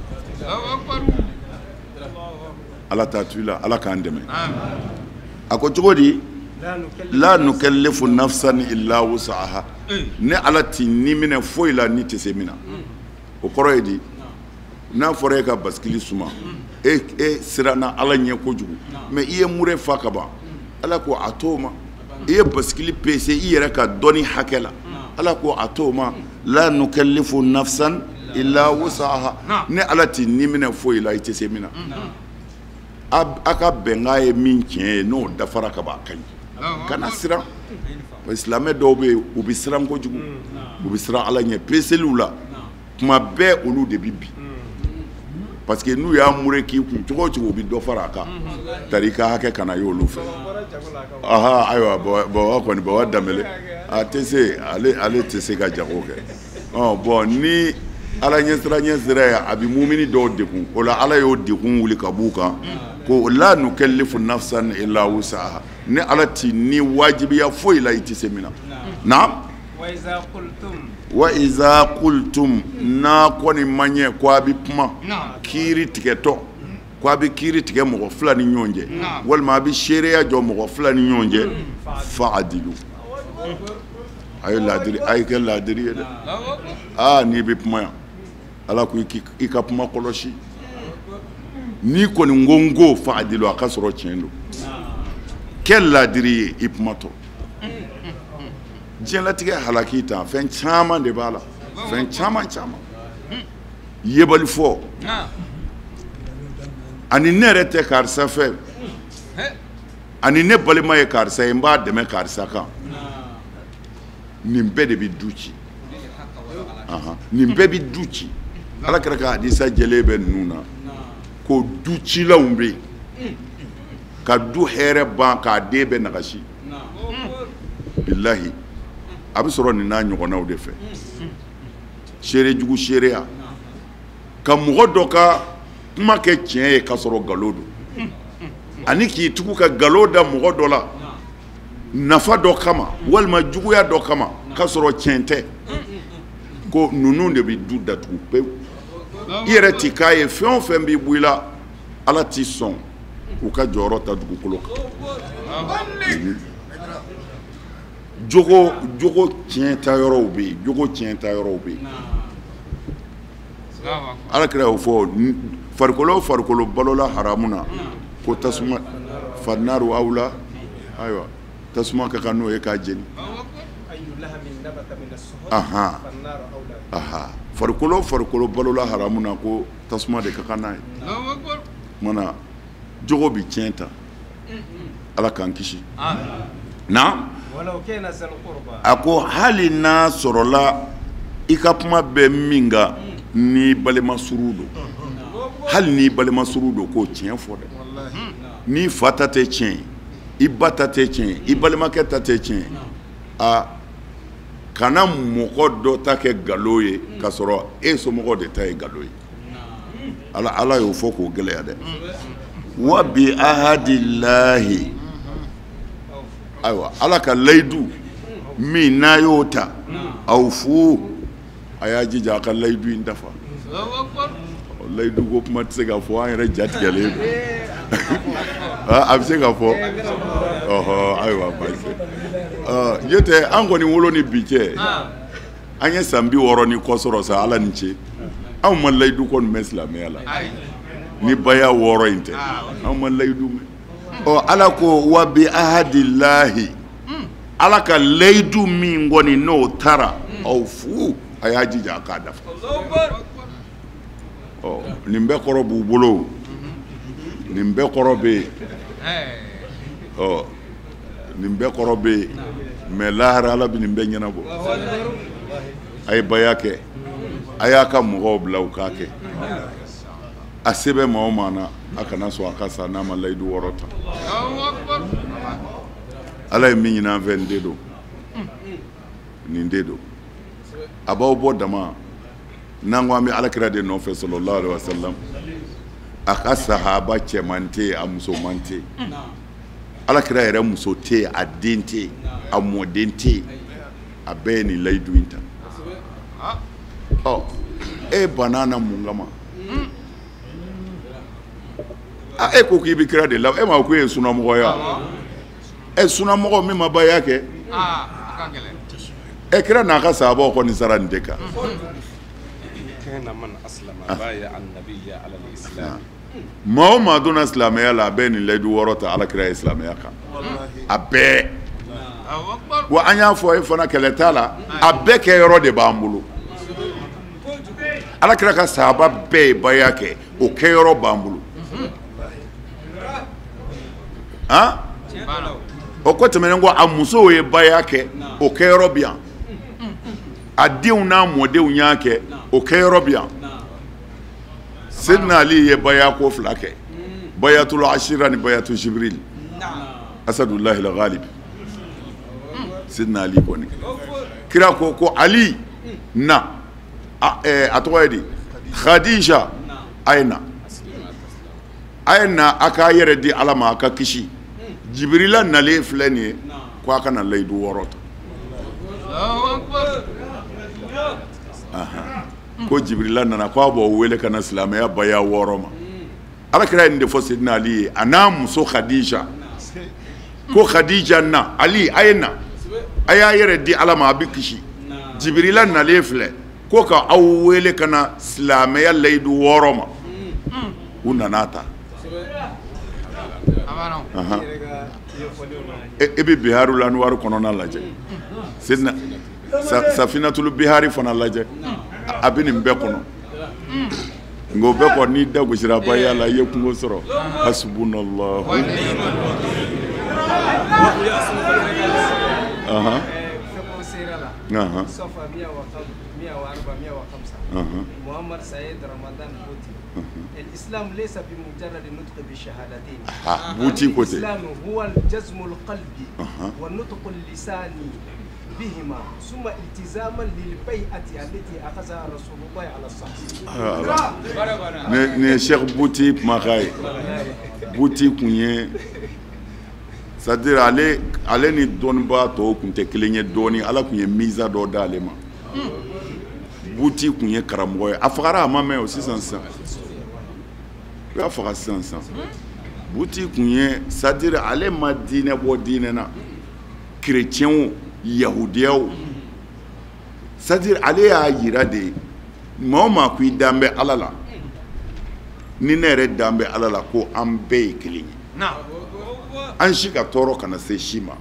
ala t'a to i la ala k'an dɛmɛ a ko cogo di la nukallifu nafsan illa wus'aha ne ala t'i ni minɛ foyi la ni tɛ se min na o kɔrɔ ye di n'a fɔra e ka baskili suma e siranna ala ɲɛ kojugu mais i ye mure fa ka ban ala ko a t'o ma i ye baskili pese i yɛrɛ ka dɔnni hakɛ la ala ko a t'o ma la nukallifu nafsan illa wusaha ne ala t'i niminɛ foyi la i tɛ se min na a ka bɛnkan ye min tiɲɛ ye n'o dafara ka ban a ka ɲi kana siran silamɛ dɔw bɛ yen u bɛ siran kojugu u bɛ siran ala ɲɛ peseliw la tuma bɛɛ olu de bɛ bi parce que n'u y'a mure k'i kun cogo o cogo u bɛ dɔ fara a kan tari i ka hakɛ kana ye olu fɛ aha ayiwa bawa kɔni bawa danbɛlɛ a tɛ se ale tɛ se ka jago kɛ bon ni ala ɲɛsira ye a bɛ mumini dɔw degun o la ala y'o degun wuli ka b'u kan ko la nukallifu nafsan illa wusaha ne ala ti ni wajibiya foyi la i tɛ se min na naam wa iza qultum na kɔni ma ɲɛ ko a bɛ kuma kiiri tigɛtɔ ko a bɛ kiiri tigɛ mɔgɔ fila ni ɲɔgɔn cɛ walima a bɛ seereya jɔ mɔgɔ fila ni ɲɔgɔn cɛ fa'adilu a ye kɛ laadiri ye dɛ n'i bɛ kuma yan ala ko i ka kuma kɔlɔsi n'i kɔni n ko fa'adilu a ka sɔrɔ tiɲɛ don kɛ laadiri ye i kumatɔ diɲɛlatigɛ halaki tan fɛn caman de b'a la fɛn caman yebali fɔ ani ne yɛrɛ tɛ karisa fɛ ani ne balima ye karisa ye n b'a dɛmɛ karisa kan nin bɛɛ de bɛ du ci nin bɛɛ bɛ du ci ala kɛra ka hadisa jɛlen bɛ ninnu na ko du cilaw bɛ yen ka du hɛrɛ ban k'a den bɛɛ nagasi bilahi a bɛ sɔrɔ nin n'a ɲɔgɔnnaw de fɛ seerejugu seereya ka mɔgɔ dɔ ka kuma kɛ tiɲɛ ye k'a sɔrɔ nkalon don ani k'i tugu ka nkalon da mɔgɔ dɔ la nafa dɔ kama walima juguya dɔ kama k'a sɔrɔ tiɲɛ tɛ ko ninnu de bɛ du datugu pewu i yɛrɛ t'i k'a ye fɛn o fɛn b'i bɔ i la ala t'i sɔn u ka jɔyɔrɔ ta dugukolo kan jogo tiɲɛ ta yɔrɔw bɛ yen jogo tiɲɛ ta yɔrɔw bɛ yen ala kira y'o fɔ farikolo o farikolo balola haramu na ko tasuma fannaru awla ayiwa tasuma ka kan n'o ye k'a jeni farikolo o farikolo balola haramu na ko tasuma de ka kan n'a ye mana jogo bɛ tiɲɛ ta ala k'an kisi na a ko hali n'a sɔrɔla i ka kuma bɛ min kan ni balima suru don hali ni balima suru don k'o tiɲɛ fɔ dɛ ni fa ta tɛ tiɲɛ i ba ta tɛ tiɲɛ i balimakɛ ta tɛ tiɲɛ kana mɔgɔ dɔ ta kɛ nkalon ye k'a sɔrɔ e somɔgɔ de ta ye nkalon ye ala y'o fɔ k'o gɛlɛya dɛ wa bi ahadillahi ayiwa ala ka layidu min n'a y'o ta aw fu a y'a jija a ka layidu in dafa layidu ko kuma tɛ se ka fɔ an yɛrɛ jatigɛlen don a bɛ se ka fɔ ayiwa basi n'o tɛ an kɔni wolo ni bi cɛ an ye san 60 ni kɔ sɔrɔ sa ala ni ce anw ma layidu kɔni mɛn silamɛya la ni baya 6 in tɛ anw ma layidu mɛn ala ko wa bi ahadillahi ala ka layidu min kɔni n'o taara aw fu a y'a jija a k'a dafa nin bɛɛ kɔrɔ b'u bolo nin bɛɛ kɔrɔ bɛ yen nin bɛɛ kɔrɔ bɛ yen mais lahara ala bɛ nin bɛɛ ɲɛnabɔ a ye baya kɛ a y'a ka mɔgɔw bila u k'a kɛ a se bɛ maa o maa na a kana sɔn a ka sa n'a ma layidu 6 ta ala ye min ɲini an fɛ nin de don nin de don a b'aw bɔ dama n'an ko an bɛ alakira de nɔfɛ sallallahu alaihi wasallam a ka sahaba cɛman tɛ yen a musoman tɛ yen alakira yɛrɛ muso tɛ yen a den tɛ yen a mɔden tɛ yen a bɛɛ ye nin layidu in ta e banna na mun kama e ko k'i bɛ kira de la e ma ko e ye sunamɔgɔ ye sunamɔgɔ min ma baya kɛ. Kira n'a ka sahabaw kɔni sara nin de kan كان من أسلم بايع النبي على الإسلام maa o maa donna silamɛya la a bɛɛ nin layidu wɔɔrɔ ta alakira ye silamɛya kan a bɛɛ wa an y'a fɔ e fana kɛlɛ t'a la a bɛɛ kɛ yɔrɔ de b'an bolo alakira ka sahaba bɛɛ ye baya kɛ o kɛ yɔrɔ b'an bolo han o ko tɛmɛnen ko a musow ye baya kɛ o kɛ yɔrɔ bi yan a denw n'a mɔdenw y'a kɛ o kɛ yɔrɔ bi yan Sidna Ali ye baya ko fila kɛ bayatul ashira ni bayatul jibril asadullahi al-ghalib Sidna Ali kɔni kira ko Ali na a tɔgɔ ye di Khadija ayna a k'a yɛrɛ di Ala ma a ka kisi Jibrila nalen filɛ nin ye ko a kana layidu wɔɔrɔ ta ko Jibrila nana ko a b'o wele ka na silamɛya baya wɔɔrɔ ma alakira ye nin de fɔ Sidina Ali ye a n'a muso Khadija ko Khadija na Ali a ye na a y'a yɛrɛ di Ala ma a bɛ kisi Jibrila nalen filɛ ko ka aw wele ka na silamɛya layidu wɔɔrɔ ma u nana ta e bɛ Biharul Anwar kɔnɔna lajɛ Sidina Safinatul Bihari fana lajɛ a bɛ nin bɛɛ kɔnɔ nka o bɛɛ kɔni n'i da gosira baya la i ye kungo sɔrɔ hasbunallahu محمد سيد رمضان بوتي الإسلام ليس بمجرد نطق بالشهادتين الإسلام هو الجزم القلبي والنطق اللساني بهما ثم التزاما للبيعة التي أخذها رسول الله على الصحابة ne Cheikh Bouti Makai Bouti kunye c'est-à-dire ale ni dɔnniba tɔw kun tɛ kelen ye dɔɔni Ala kun ye miza dɔ d'ale ma Bouti kun ye karamɔgɔ ye a fagara a ma mɛn o sisan a faga sisan Bouti kun ye c'est-à-dire ale ma diinɛ bɔ diinɛ na chrétien yahudiyaw c'est-à-dire ale y'a yira de maa o maa ko i dan bɛ Ala la ni ne yɛrɛ dan bɛ Ala la ko an bɛɛ ye kelen ye an si ka tɔɔrɔ kana se si ma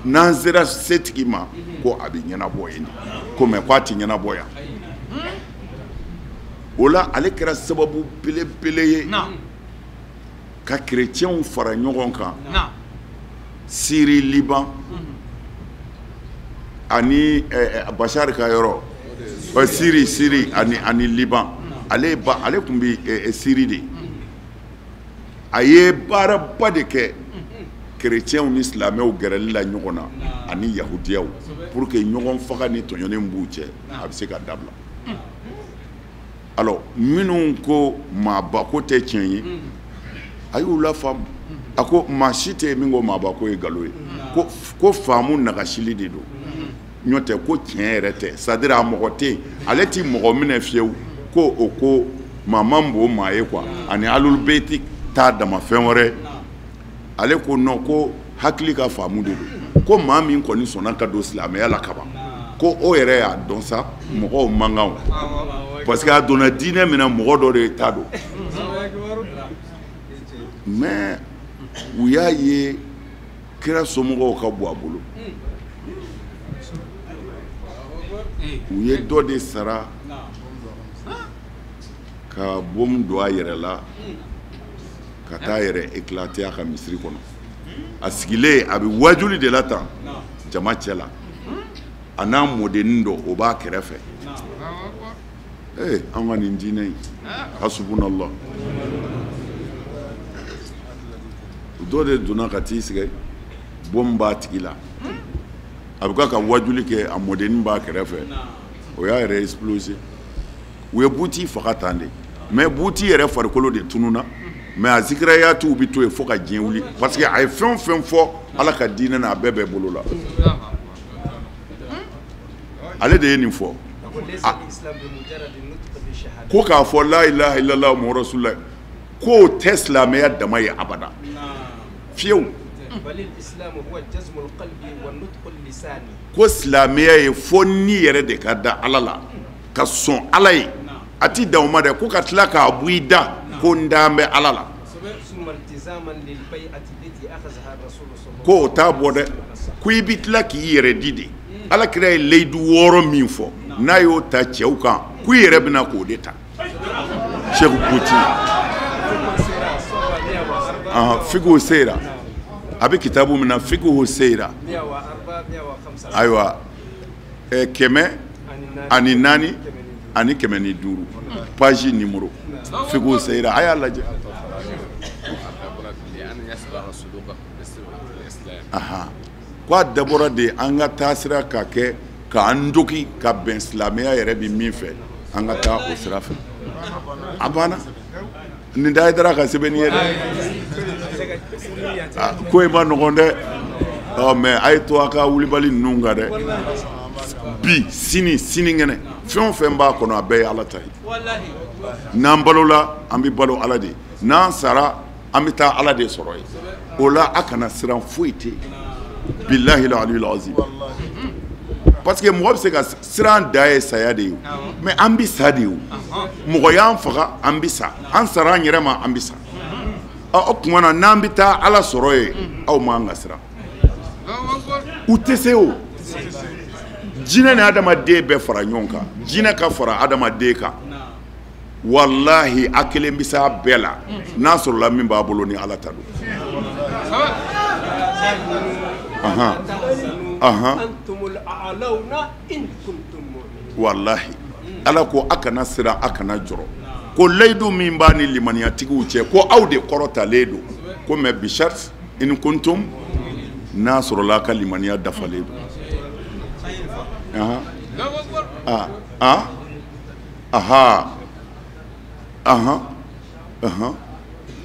n'an sera setigi ma ko a bɛ ɲɛnabɔ yen ko mɛ ko a tɛ ɲɛnabɔ yan o la ale kɛra sababu belebele ye ka chrétienw fara ɲɔgɔn kan Syrie Liban ani Bachar ka yɔrɔ Syrie ani Liban ale kun bɛ Syrie de a ye baaraba de kɛ chrétienw ni silamɛw gɛrɛli la ɲɔgɔn na ani yahudiyaw pour que ɲɔgɔn faga ni tɔɲɔni b'u cɛ a bɛ se ka dabila alors minnu ko maaba ko tɛ tiɲɛ ye a y'u lafaamu a ko maa si tɛ yen min ko maaba ko ye nkalon ye ko faamu nagasili de don n'o tɛ ko tiɲɛ yɛrɛ tɛ c'est-à-dire a mɔgɔ tɛ yen ale ti mɔgɔ minɛ fiyewu ko o ko maa man bon maa ye quoi ani alul beyti t'a dama fɛn wɛrɛ ale ko non ko hakili ka faamu de don ko maa min kɔni sɔnna ka don silamɛya la kaban ko o yɛrɛ y'a dɔn sa mɔgɔw man kan o parce que a donna diinɛ min na mɔgɔ dɔ de t'a dɔn mais u y'a ye kira somɔgɔw ka bɔ a bolo u ye dɔ de sara ka bom don a yɛrɛ la ka taa yɛrɛ éclater a ka misiri kɔnɔ a sigilen a bɛ wajuli de la tan jama cɛ la a n'a mɔdennin dɔ o b'a kɛrɛfɛ an ka nin diinɛ in hasbunallah dɔ de donna ka t'i sigi bom b'a tigi la a bɛ ka wajuli kɛ a mɔdennin b'a kɛrɛfɛ o y'a yɛrɛ exploser u ye Bouti faga tan de mais Bouti yɛrɛ farikolo de tununa mais a zikirayatiw bɛ to yen fo ka diɲɛ wuli parce que a ye fɛn o fɛn fɔ Ala ka diinɛ na a bɛɛ bɛ bolo la ale de ye nin fɔ ko k'a fɔ la ilaha illallah muhamadu rasulullah k'o tɛ silamɛya dama ye abada fiyewu ko silamɛya ye fo ni yɛrɛ de ka da Ala la ka sɔn Ala ye a ti dan o ma dɛ ko ka tila k'a bɔ i da ko n da bɛ ala la ko o t'a bɔ dɛ ko i bi tila k'i yɛrɛ di de ala kira ye layidu 6 min fɔ n'a y'o ta cɛw kan k'u yɛrɛ bɛna k'o de ta Cheikh Bouti fiqhu seyra a bɛ kitabu min na fiqhu seyra ayiwa 104 ani 105 page numéro fiqhu seyra a y'a lajɛ ko a dabɔra de an ka taa sira ka kɛ k'an dogi ka bɛn silamɛya yɛrɛ bi min fɛ an ka taa o sira fɛ a banna nin da dara ka sɛbɛnni ye dɛ ko in ma nɔgɔn dɛ mɛ a ye to a ka wulibali ninnu kan dɛ bi sinikɛnɛ fɛn o fɛn b'a kɔnɔ a bɛɛ ye ala ta ye n'an balola an bɛ balo ala de n'an sara an bɛ taa ala de sɔrɔ ye o la a kana siran foyi tɛ billahi al-aliyyil azim parce que mɔgɔ bɛ se ka siran da ye saya de ye mais an bɛ sa de ye mɔgɔ y'an faga an bɛ sa an sara an yɛrɛ ma an bɛ sa o tuma na n'an bɛ taa ala sɔrɔ ye aw m'an ka siran u tɛ se o jinɛ ni adamaden bɛɛ fara ɲɔgɔn kan jinɛ ka fara adamaden kan wallahi a kelen bɛ s'a bɛɛ la n'a sɔrɔla min b'a bolo ni ala ta don wallahi ala ko a kana siran a kana jɔrɔ ko layidu min b'a ni limaniyatigiw cɛ ko aw de kɔrɔtalen don ko mɛ bishat in kuntum n'a sɔrɔla a ka limaniya dafalen don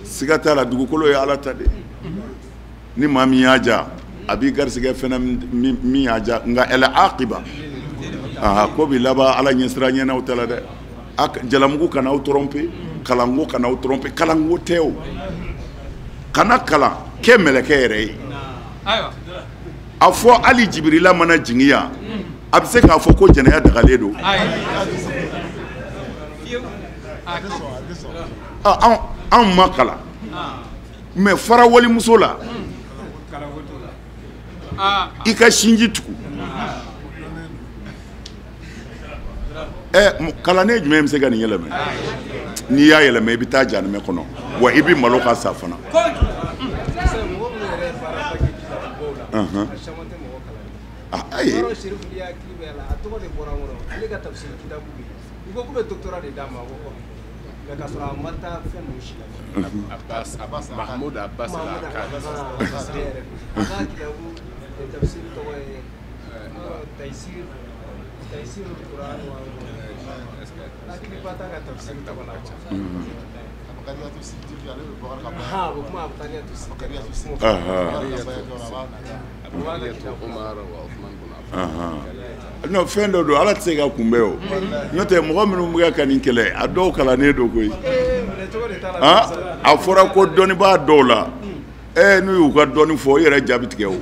siga t'a la dugukolo ye ala ta de ni maa min y'a ja a b'i garisɛgɛ fɛnɛ min y'a ja nka ɛlɛ aqiba ko bi laban ala ɲɛsira ɲɛnaw ta la dɛ jalamugu kana aw tromper kalanko kana aw tromper kalanko tɛ o kana kalan kɛ mɛlɛkɛ yɛrɛ ye a fɔ hali jibirila mana jigin yan a bɛ se k'a fɔ ko jɛnɛya dagalen don anw ma kalan mɛ fara walimuso la i ka sinji tugu kalannen jumɛn bɛ se ka nin yɛlɛmɛ n'i y'a yɛlɛmɛ i bɛ taa janimɛ kɔnɔ wa i bɛ malo ka sa fana ayi Mahmoud Abbas non fɛn dɔ don ala tɛ se ka kunbɛn o n'o tɛ mɔgɔ minnu bɛ ka nin kɛlɛ a dɔw kalannen don koyi a fɔra ko dɔnnibaa dɔw la n'u y'u ka dɔnni fɔ o yɛrɛ jaabi tigɛ o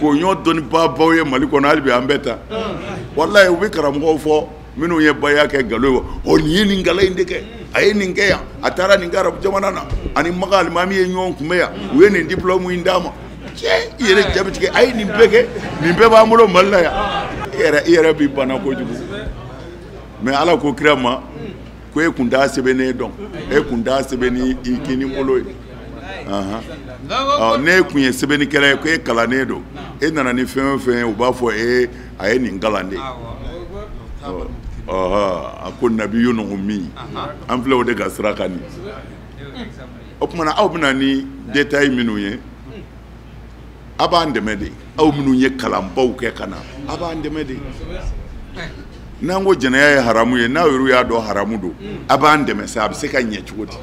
k'o ɲɔ dɔnnibaabaw ye mali kɔnɔ hali bi an bɛ ta walayi u bɛ karamɔgɔw fɔ minnu ye baya kɛ nkalon ye nin ye nin nkalon in de kɛ a ye nin kɛ yan a taara nin kɛ arabu jamana na ani maga alimami ye ɲɔgɔn kunbɛn yan u ye nin diplôme in d'a ma cɛ i yɛrɛ jaabi tigɛ a ye nin bɛɛ kɛ nin bɛɛ b'an bolo mali la yan i yɛrɛ b'i bana kojugu mais ala ko kira ma ko e kun t'a sɛbɛnnen dɔn e kun t'a sɛbɛn ni i kini bolo ye ne kun ye sɛbɛnnikɛla ye ko e kalannen don e nana ni fɛn o fɛn u b'a fɔ a ye nin kalan de a ko nabiyu ummi an filɛ o de ka sira kan nin o tumana aw bɛna ni détail minnu ye a b'an dɛmɛ de aw minnu ye kalanbaw kɛ ka na a b'an dɛmɛ de n'an ko jɛnɛya ye haramu ye n'aw yɛrɛ y'a dɔn haramu don a b'an dɛmɛ sa a bɛ se ka ɲɛ cogo di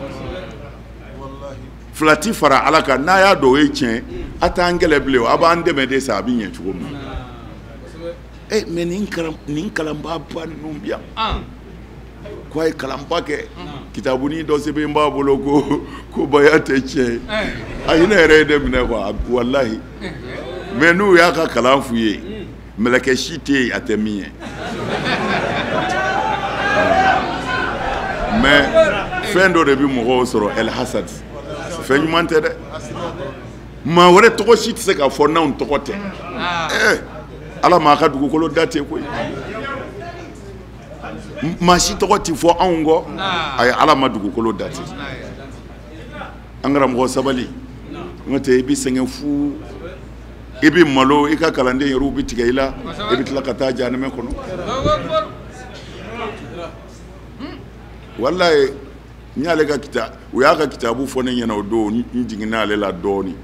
fila ti fara ala kan n'a y'a dɔn o ye tiɲɛ a t'an kɛlɛ bilen o a b'an dɛmɛ de sa a bɛ ɲɛ cogo min mais nin kalanba ba ninnu bi yan ko a ye kalanba kɛ kitabuni dɔ sɛbɛn b'a bolo ko baya tɛ tiɲɛ a hinɛ yɛrɛ ye ne minɛ quoi walahi mais n'u y'a ka kalan f'u ye mɛlɛkɛ si tɛ yen a tɛ min ye mais fɛn dɔ de bɛ mɔgɔw sɔrɔ el hasad fɛn ɲuman tɛ dɛ maa wɛrɛ tɔgɔ si tɛ se k'a fɔ n'anw tɔgɔ tɛ ala m'a ka dugukolo da ten koyi maa si tɔgɔ tɛ fɔ anw kɔ ayi ala ma dugukolo da ten an karamɔgɔ sabali n'o tɛ i bɛ sɛgɛn fu i bɛ malo i ka kalanden yɛrɛw bɛ tigɛ i la i bɛ tila ka taa jahanɛmɛ kɔnɔ walayi n y'ale ka u y'a ka kitabu fɔ ne ɲɛna o don n jiginna ale la dɔɔnin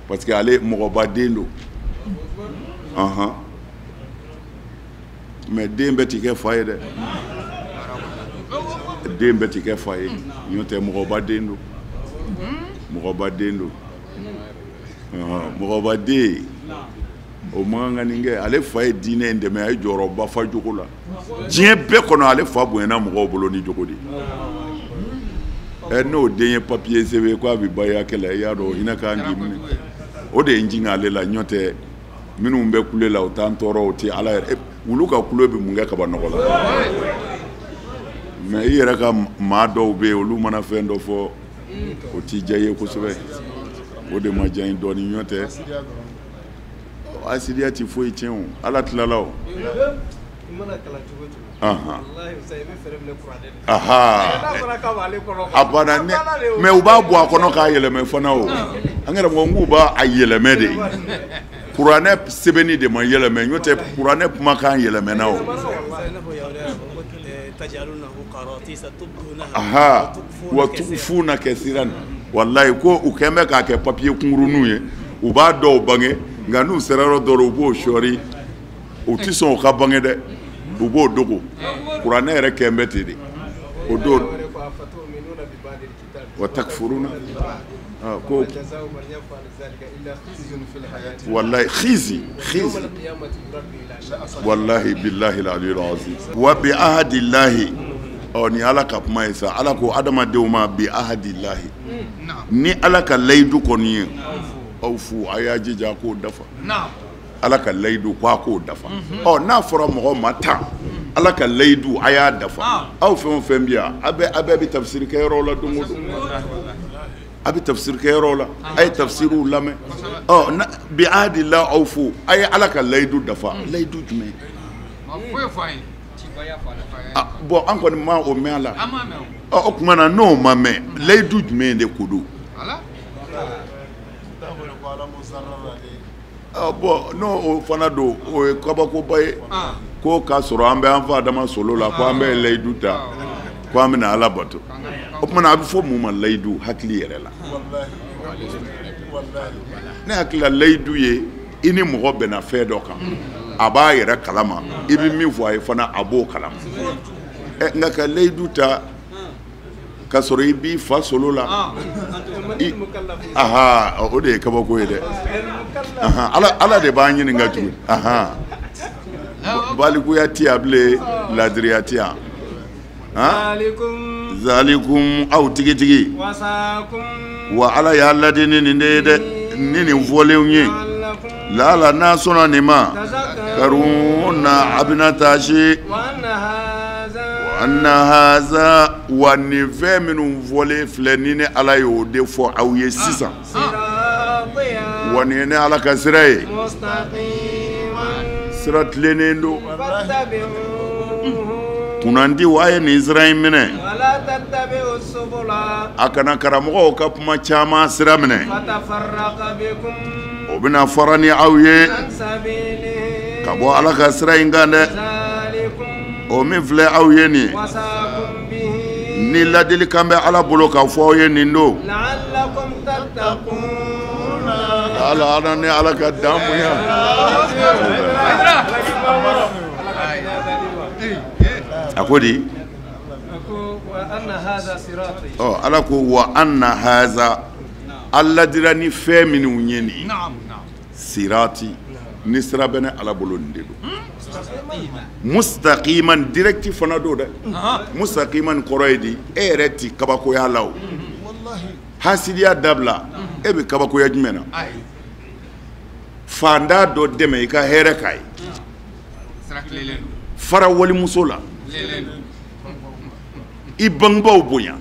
parce que ale mɔgɔbaden don mais den bɛɛ ti kɛ fa ye dɛ den bɛɛ ti kɛ fa ye n'o tɛ mɔgɔbaden don mɔgɔbaden don mɔgɔbaden o man kan nin kɛ ale fa ye diinɛ in dɛmɛ a ye jɔyɔrɔba fa jogo la diɲɛ bɛɛ kɔnɔ ale fa bonyana mɔgɔw bolo ni jogo de n'o den ye papiye sɛbɛn ko a bɛ bayakɛ la i y'a dɔn hinɛ k'an k'i minɛ o de ye n jigin ale la ɲɔ tɛ minnu bɛ kule la o t'an tɔɔrɔ o tɛ ala yɛrɛ wulu ka kule bɛ mun kɛ kaba nɔgɔ la mais i yɛrɛ ka maa dɔw bɛ yen olu mana fɛn dɔ fɔ o t'i diya i ye kosɛbɛ o de ma diya n ye dɔɔnin ɲɔ tɛ asidiya ti foyi tiɲɛ o ala tilala o a banna mais u b'a bɔ a kɔnɔ k'a yɛlɛmɛ fana o an yɛrɛ ko k'u b'a yɛlɛmɛ de kuranɛ sɛbɛnni de ma yɛlɛmɛ n'o tɛ kuranɛ kumakan yɛlɛmɛna o wa tukufuna kasiran wallahi ko u kɛn bɛ k'a kɛ papiye kunkuruninw ye u b'a dɔw bange nka n'u sera yɔrɔ dɔ la u b'o sɔɔri u tɛ sɔn u ka bange dɛ u b'o dogo kuranɛ yɛrɛ kɛn bɛ ten de o don wa takfuruna ko wallahi khizi wallahi billahi al-aliyyil azim wa bi ahadillahi ni ala ka kuma ye sa ala ko adamadenw ma bi ahadillahi ni ala ka layidu kɔni ye aw fu a y'a jija k'o dafa ala ka layidu k'o dafa n'a fɔra mɔgɔ ma tan ala ka layidu a y'a dafa aw fɛn o fɛn bɛ yan a bɛɛ bɛ tafsiri kɛ yɔrɔ la don o don a bɛ tafsiri kɛ yɔrɔ la a ye tafsiriw lamɛn bi ahadillahi aw fu a ye ala ka layidu dafa layidu jumɛn bon an kɔni ma o mɛn a la o tuma na n'o ma mɛn layidu jumɛn de ko don bon n'o fana don o ye kabakoba ye ko k'a sɔrɔ an bɛ an fa Adama solo la ko an bɛ layidu ta ko an bɛna ala bato o tuma na a bɛ fɔ mun ma layidu hakili yɛrɛ la ne hakili la layidu ye i ni mɔgɔ bɛnna fɛn dɔ kan a b'a yɛrɛ kalama i bɛ min fɔ a ye fana a b'o kalama nka ka layidu ta ka sɔrɔ i b'i fa solo la o de ye kabako ye dɛ ala de b'an ɲininka tuguni balikuya ti yan bilen ladiriya ti yan zalikum aw tigitigi wa ala y'a ladi ni nin de ye dɛ ni nin fɔlenw ye lala n'a sɔnna nin ma karuna a bɛna taa se anna haza wa nin fɛn minnu fɔlen filɛ ni ne ala ye o de fɔ aw ye sisan wa nin ye ne ala ka sira ye sira tilennen don kunnandi wa a ye nin sira in minɛ a kana karamɔgɔw ka kuma caman sira minɛ o bɛna fara ni aw ye ka bɔ ala ka sira in kan dɛ o min filɛ aw ye nin ni ladilikan bɛ ala bolo k'a fɔ aw ye nin don ala ni ala ka dan bonya a ko di ala ko wa anna haza ala dira ni fɛn minnu ye nin sirati ni sira bɛ ne ala bolo nin de don mustaqiman direct fana do dɛ mustaqiman kɔrɔ ye di e yɛrɛ ti kabakoya la o hasidiya dabila e bɛ kabakoya jumɛn na fanda dɔ dɛmɛ i ka hɛrɛ k'a ye fara walimuso la i bangebaaw bonya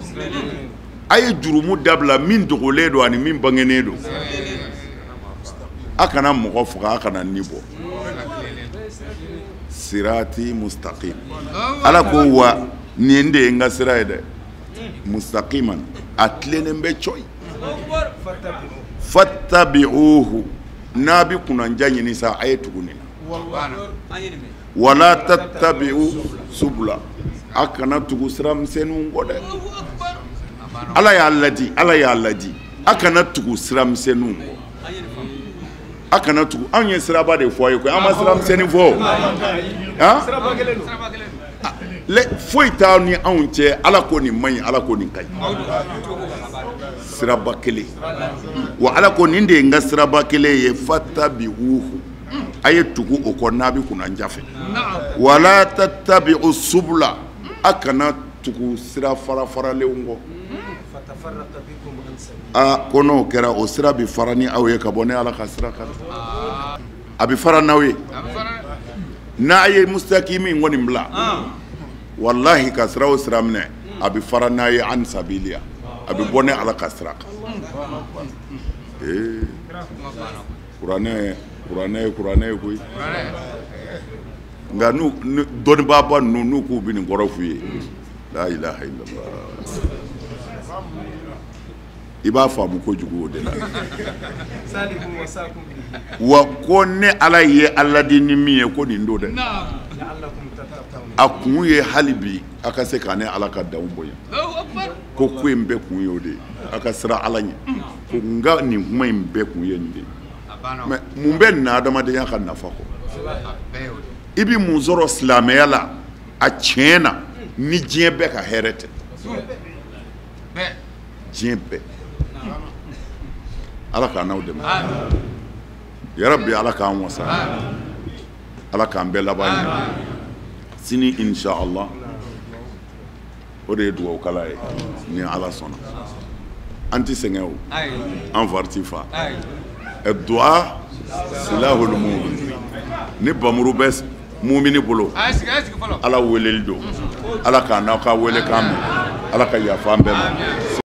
a ye jurumu dabila min dogolen don ani min bangenen don a kana mɔgɔ faga a kana ni bɔ sirati mustaqim ala ko wa nin de ye n ka sira ye dɛ mustaqiman a tilennen bɛ coyi fattabi'uhu n'a bi kunanja ɲini sa a ye tugu nin na wala tattabi'u subula a kana tugu sira misɛnninw kɔ dɛ ala y'a ladi a kana tugu sira misɛnninw kɔ a kana tugu anw ye siraba de fɔ a ye koyi an ma sira misɛnnin fɔ foyi t'aw ni anw cɛ ala ko nin man ɲi ala ko nin ka ɲi siraba kelen wa ala ko nin de ye n ka siraba kelen ye fattabi'uhu a ye tugu o kɔ n'a bɛ kunnanja fɛ wala tattabi'u subula a kana tugu sira fara-faralenw kɔ ko n'o kɛra o sira bɛ fara ni aw ye ka bɔ ne ala ka sira kan a bɛ fara n'aw ye n'a ye mustakimi kɔni bila wallahi ka sira o sira minɛ a bɛ fara n'a ye an sabiliya a bɛ bɔ ne ala ka sira kan kuranɛ ye koyi nka dɔnnibaaba ninnu n'u k'u bɛ nin kɔrɔ f'u ye la ilaha illallah i b'a faamu kojugu o de la wa ko ne ala ye ala di ni min ye ko nin don dɛ a kun ye hali bi a ka se k'a ne ala ka daw bonya ko ko in bɛɛ kun ye o de ye a ka sira ala ɲɛ ko nka nin kuma in bɛɛ kun ye nin de ye mɛ mun bɛ nin adamadenya ka nafa kɔ i bɛ mun sɔrɔ silamɛya la a tiɲɛ na ni diɲɛ bɛɛ ka hɛrɛ tɛ diɲɛ bɛɛ ala k'an n'aw dɛmɛ yarabi ala k'an wasa ala k'an bɛɛ laban ɲɛ sini inshallah o de ye dugawukala ye ni ala sɔnna an tɛ sɛgɛn o an fari tɛ fa du'a silahul mu'min ni bamuru bɛ mumini bolo ala weleli don ala k'an n'aw ka wele kan mɛn ala ka yafa an bɛɛ ma